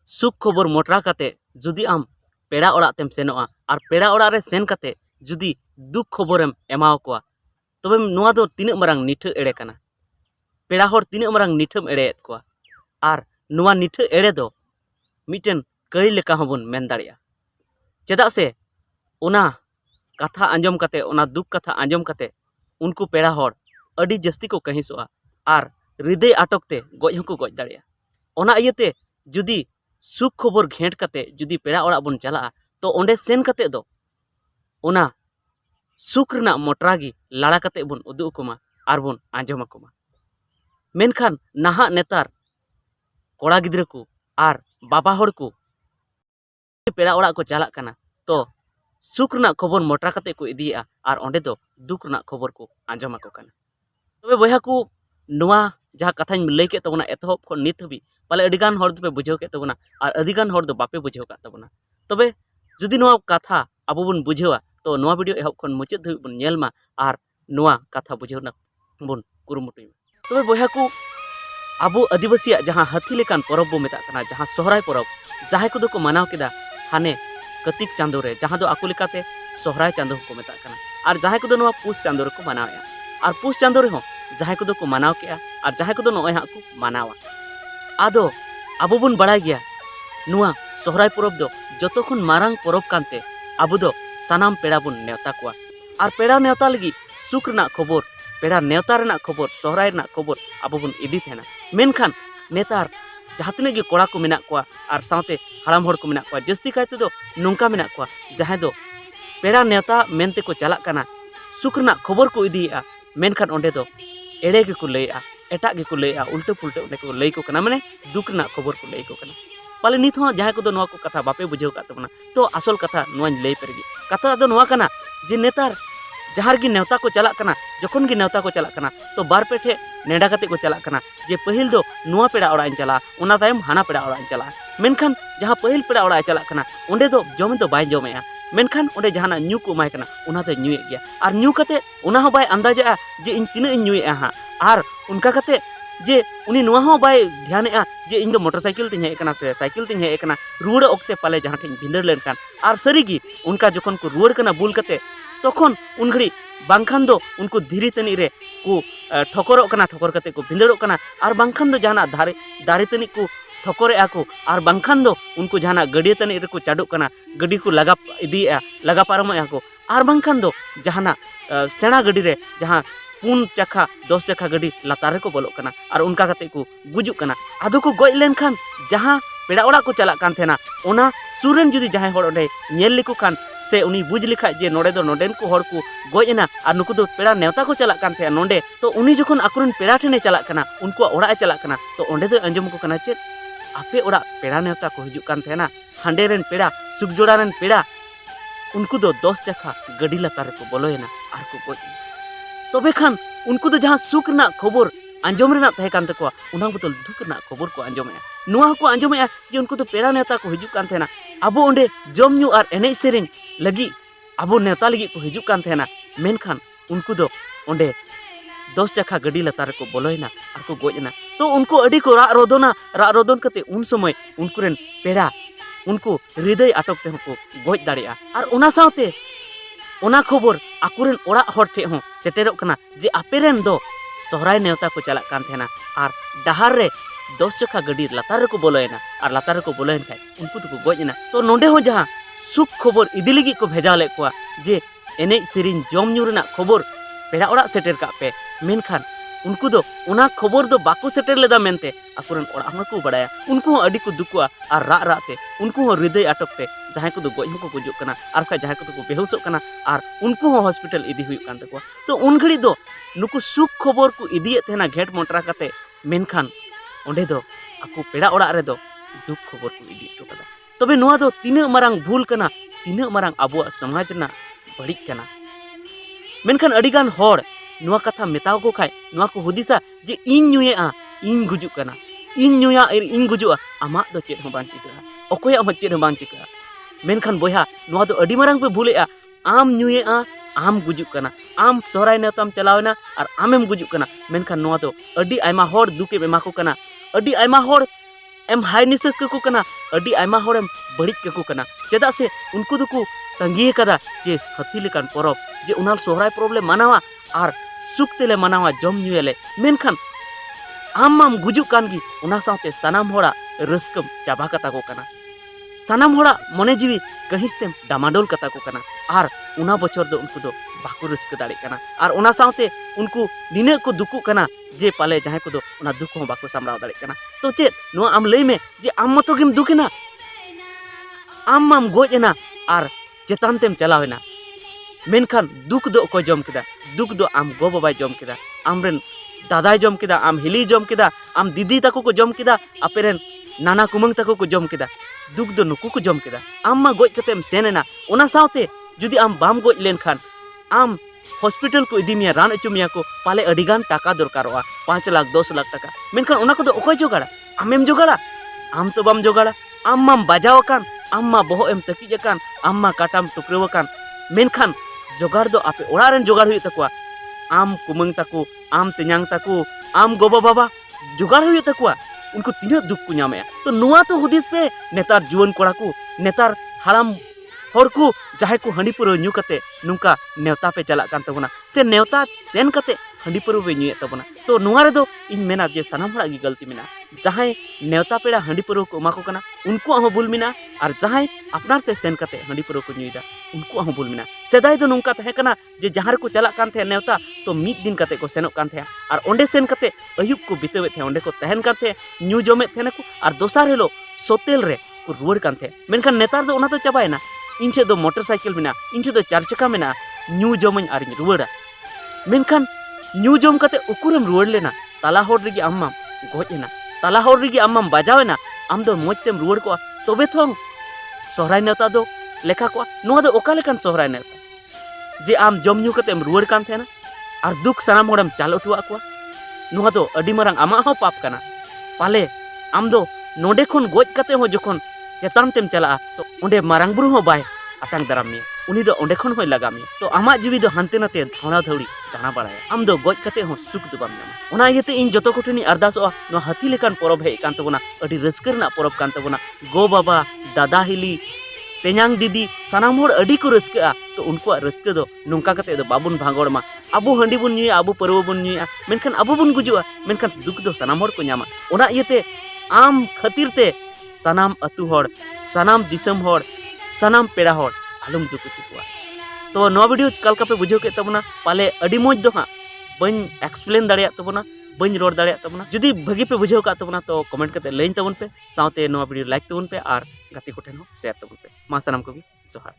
सुख खबर मोटरा काते जुदी आम पेड़ा ओड़ा तेम सेनोआ और पेड़ा ओड़ा रे सेन काते जुदी दुख खबरेम एमाव कोआ तबे नोआ दो तिनाग मारांग निठा एड़े काना। पेड़ा हर तिनाग मारांग निठाम एड़ेत कोआ और नोआ निठा एड़े दो मिटन कई लेका हबन मेन दाड़िया। चेदा से ओना कथा आंजम काते ओना दुख कथा आंजम काते उनको पेड़ा हर अड़ी जस्ती को कहिसोआ और हृदय आटकते गज हको गज दाड़िया। ओना इयते जुदी सुख खबर घेंट काते जुदी पेड़ा ओड़ा बन चला तो ओंडे सेन काते दो ओना सुख रना मोटरागी लाड़ा काते बन उदुग कोमा और बन आंजम कोमा। मेनखान नाहा नेतार कोड़ा गिद्रा को और बाबा हर को पेड़ा ओड़ा को चला काना तो सुख रना खबर मोटरा काते को इदिया और ओंडे दो दुख रना खबर को आंजम को काना। तबे बयहा को नोआ जहाँ कथा लई के तबना एतहब खन नित हबी पाले अडिगान हर दो बुझाव के तबना और अधिगान हर दो बापे बुझाव का तबना। तबे जुदी नोआ कथा अब बन बुझावा तो नोआ वीडियो एहब खन मुचाद धाबी बन नेलमा और नोआ कथा बुझावना बन कुरुमुटुमा। तबे बयहा को अब आदिवासी जहाँ हाथी लेकान परब बो मेता कना जहाँ सोहराय परब जहाँ को को मानाव केदा हाने कतिक चांदो रे जहाँ दो आको लेकाते सोहराय चांदो को मेता कना और जहाँ को नोआ पुष चांदो रे को मानावया और पुष चांदो रे हो जहाँ को मानाव के और जहाँ को नोय हाँ को मानावा। आदो अब बन बड़ा गया नुआ सोहराय परब दो जतो खन मारांग परब कानते अब दो सानाम पेड़ा बन नेवता कोआ और पेड़ा नेवता लगी सुख रना खबर पेड़ा नेवता रना खबर सोहराय रना खबर अब बन इदी थेना। मेनखान नेतार जहाँ तिना गे कोड़ा को मेना कोआ और साथे हाड़ाम हर को मेना कोआ जस्ती कायते दो नोंका मेना कोआ जहाँ दो पेड़ा नेवता मेनते को चला काना सुख रना खबर को इदिया। मेनखान ओंडे दो एड़े गे को लैया एटा गे को लैया उल्टे पुल्टे ओंडे को लई को कना माने दुख रना खबर को लई को कना। पाले नित हो जहाँ को नोआ को कथा बापे बुझाव का तबना तो असल कथा नोआñ लई पेरगी कथा दो नोआ कना जे नेतार जहाँ गे नेवता को चला कना जखन गे नेवता को चला कना तो बार पेठे नेडा काते को चला कना जे पहिल दो नोआ पेड़ा ओड़ा चला ओना तायम हाना पेड़ा ओड़ा चला। मेनखान जहाँ पहिल पेड़ा ओड़ा चला कना ओंडे दो जमे दो बाय जमेया मेनखान ओंडे जहाना न्यू को एमाय कना ओना दो न्यूए गया और न्यू काते ओना हो बाय अंदाजा जे इन तिना इन न्यूए हाँ और उनका काते जे उनी नोआ हो बाय ध्यानएआ जे इन दो मोटरसाइकिल तिन हेकना से साइकिल तिन हेकना रुवाड़ ओक्ते पाले जहाँ ठेन भिंदर लेनखान और सारीगी उनका जखन को रुवाड़ कना बुल काते तखन उन घड़ी बांखान दो उनको धीरे तनी रे को ठोकरों कना ठोकर काते को भिंदड़ों कना और बांखान दो जहाना दारे तनी को ठोकरे आको और बांखान दो उनको जहाना गडिया तनी रे को चाडो कना गडी को लगा इदिया लगा पारमया को और बांखान दो जहाना सेना गडी रे जहाँ 4 चक्का 10 चक्का गडी लातार को बोलो कना और उनका काते को गुजुक कना आदो को गज लेनखान जहाँ पेड़ा ओड़ा को चला कान थेना ओना सुरेन जुदी जहाँ हर ओंडे नेल लेको खान से उनी बुझ लिखा जे नोडे दो नोडेन को हर को गज एना और नुकु दो पेड़ा नेवता को चला कान थे नोडे तो उनी जखन आकुरन पेड़ा ठेने चला कना उनको ओड़ा चला कना तो ओंडे दो अंजम को कना चेद आपे ओड़ा पेड़ा नेवता को हिजुक कान थेना हांडे रेन पेड़ा सुखजोड़ा रेन पेड़ा उनको दो 10 चक्का गडी लातार को बोलोयना और को गज तबे खान उनको तो जहाँ सुख ना खबर आंजम रेना तहे कान तकोआ उना बदल दुख ना खबर को आंजमेया नुआ को आंजमेया जे उनको तो पेड़ा नेता को हिजुक कान थेना अब ओंडे जम न्यू और एने सेरेन लगी अब नेता लगी को हिजुक कान थेना मेनखान उनको दो ओंडे 10 चक्का गडी लातार को बोलोयना और को गजना तो उनको अडी को रा रोदन कते उन समय उनकुरेन पेड़ा उनको हृदय आटक ते को गज दाड़िया और ओना साथे ओना खबर आकुरेन ओड़ा हर ठे हो सेटेरोक कना जे आपेरेन दो सोहराय नेवता को चला कान थेना और डहार रे 10 चक्का गडी लातार को बोलोयना और लातार को बोलोयन खाय उनको तो को गजना तो नोंडे हो जहाँ सुख खबर इदी लगी को भेजा ले कोआ जे एने सेरिन जम न्यू रेना खबर पेड़ा ओड़ा सेटेर का पे मेनखान उनको दो ओना खबर दो बाको सेटेर लेदा मेनते आकुरन ओड़ा हर को बड़ाया उनको अडी को दुकुआ और राते उनको हृदय आटकते जहाँ को दो गज को गुजुक कना और खा जहाँ को बेहोसोक कना और उनको हॉस्पिटल इदी हुई कान तको तो उन घड़ी दो नुकु सुख खबर को इदिए तेना घेट मोटरा काते मेनखान ओंडे दो आको पेड़ा ओड़ा रे दो दुख खबर को इदी तो कदा तबे नोआ दो तीना मारांग भूल कना तीना मारांग आबुआ समाज ना बड़ी कना मेनखान अडिगान हर नुआ कथा मेताव को खाय नुआ को हुदिसा जे इन न्यूएआ इन गुजुक कना इन न्यूया इन गुजुआ आमा दो चेद हो बांग चिका ओकोया हो चेद हो बांग चिका मेनखान बोया नुआ दो अडी मारांग पे भूलेआ आम न्यूएआ आम गुजुक कना आम सोहराय नेवताम चलावना और आमेम गुजुक कना मेनखान नुआ दो अडी आयमा हर दुके एमा को कना अडी आयमा हर एम हाई निश्वास को कना अडी आयमा होरेम बड़िक को कना चेदा से उनको दुको तंगी कदा जे हाथी लेकान परब जे उनाल सोहराय प्रॉब्लम मनावा और सुख तेले मनावा जम न्यूएले मेनखान आम गुजु कान गी उना साथे सनाम होड़ा रस्कम चाबा कता को कना सनाम होड़ा मने जीवी कहिस्तेम डामाडोल कता को कना और उना बचर दो उनको दो बाको रस्क दाड़े कना और उना साथे उनको निने को दुकु कना जे पाले जहां को दो उना दुख हो बाको सामलाव दाड़े कना तो चे नो आम लई में जे आम मतो गिम दुखना आम गोजना और चेतान तेम चलावेना मेनखान दुख दो को जम केदा दुख दो आम गो बाबाय जम केदा आमरेन दादाय जम केदा आम हिली जम केदा आम दीदी ताको को जम केदा अपेरेन नाना कुमंग ताको को जम केदा दुख दो नुकु को जम केदा आम मा गोज कतेम सेनेना ओना साथे जुदी आम बाम गोज लेनखान आम हॉस्पिटल को इदी मिया रान अचु मिया को पाले अडिगान टाका दरकारोआ 5 लाख 10 लाख टाका मेनखान ओना को दो ओकोय जोगाड़ा आमेम जोगाड़ा आम तो बाम जोगाड़ा आम माम बाजाव कान आम मा बहो एम तकी कान आम मा काटाम टुकरेव कान मेनखान जोगाड़ दो आपे ओड़ा रेन जोगाड़ हुई तकुआ आम कुमंग ताको आम तेन्यांग ताको आम गोबा बाबा जोगाड़ हुई तकुआ उनको तीना दुख को नामे तो नुआ तो हुदिस पे नेतार जुवन कोड़ा को नेतार हाराम हर को जहां को हंडी पुरो न्यू कते नुका नेवता पे चला कान तबना से नेवता सेन कते हंडी पुरो पे न्यू तबना तो नुआ रे दो इन मेना जे सनाम हड़ा की गलती मेना जहां नेवता पेड़ा हंडी पुरो को मा को कना उनको आहो बुल मिना और जहां अपनार ते सेन कते हंडी पुरो को न्यूदा उनको आहो बुल मिना सेदाय दो नुका तहे कना जे जहां को चला कान थे नेवता तो मिद दिन कते को सेनोक कान थे और ओंडे सेन कते अयुब को बितेवे थे ओंडे को तहन कान थे न्यू जमे थे को और दोसार हेलो सोतेल रे को रुवर कान थे मेनखान नेतार दो ओना तो चाबायना इन ठे दो मोटरसाइकिल मेना इन ठे दो 4 चक्का मेना न्यू जमन आर रुवड़ा मेनखान न्यू जम कते उकुरम रुवर लेना ताला होड़ रेगी अम्मा गोजना ताला होड़ रेगी अम्मा बाजावेना आम दो मोजतेम रुवर को तबे थों सोहराय नेवता दो लेखा को नो दो ओका लेकान सोहराय नेवता जे आम जम न्यू कतेम रुवर कान थेना और दुख सनाम होड़म चालो टुआ को नो दो अडी मारंग आमा हो पाप कना पाले आम दो नोडे खन गोज कते हो जखन चेतान तेम चला तो ओंडे मारंग बुरु हो बाय आतांग दाराम में उनी दो ओंडे खन होय लगा में तो आमा जीवी दो हानते नाते धावना धौड़ी दाना बाड़ाय आम दो गोज कते हो सुख दो बाम नामा ओना इयते इन जतो कोठेनी अरदासोआ नो हाथी लेकान परब हे कान तबना अडी रस्कर ना परब कान तबना गो बाबा दादा हिली तेन्यांग दीदी सनाम होड़ अडी को रस्का तो उनको रस्क दो नुंका कते दो बाबुन भांगोड़ मा अबो हंडी बुन न्यूया अबो परव बुन न्यूया मेनखान अबो बुन गुजुआ मेनखान दुख दो सनाम होड़ को न्यामा ओना इयते आम खातिर ते सनाम अतु होड़ सनाम दिसम होड़ सनाम पेड़ा होड़ आलम दुख चुकुआ तो नो वीडियो कलका पे बुझाव के तबना पाले अडी मोज दो हां बन एक्सप्लेन दाड़िया तबना बन रोड दाड़िया तबना जदी भगी पे बुझाव का तबना तो कमेंट करते लाइन तबन पे साथे नो वीडियो लाइक तबन पे और गाती को ठेन शेयर तबन पे मा सनाम को भी जोहार।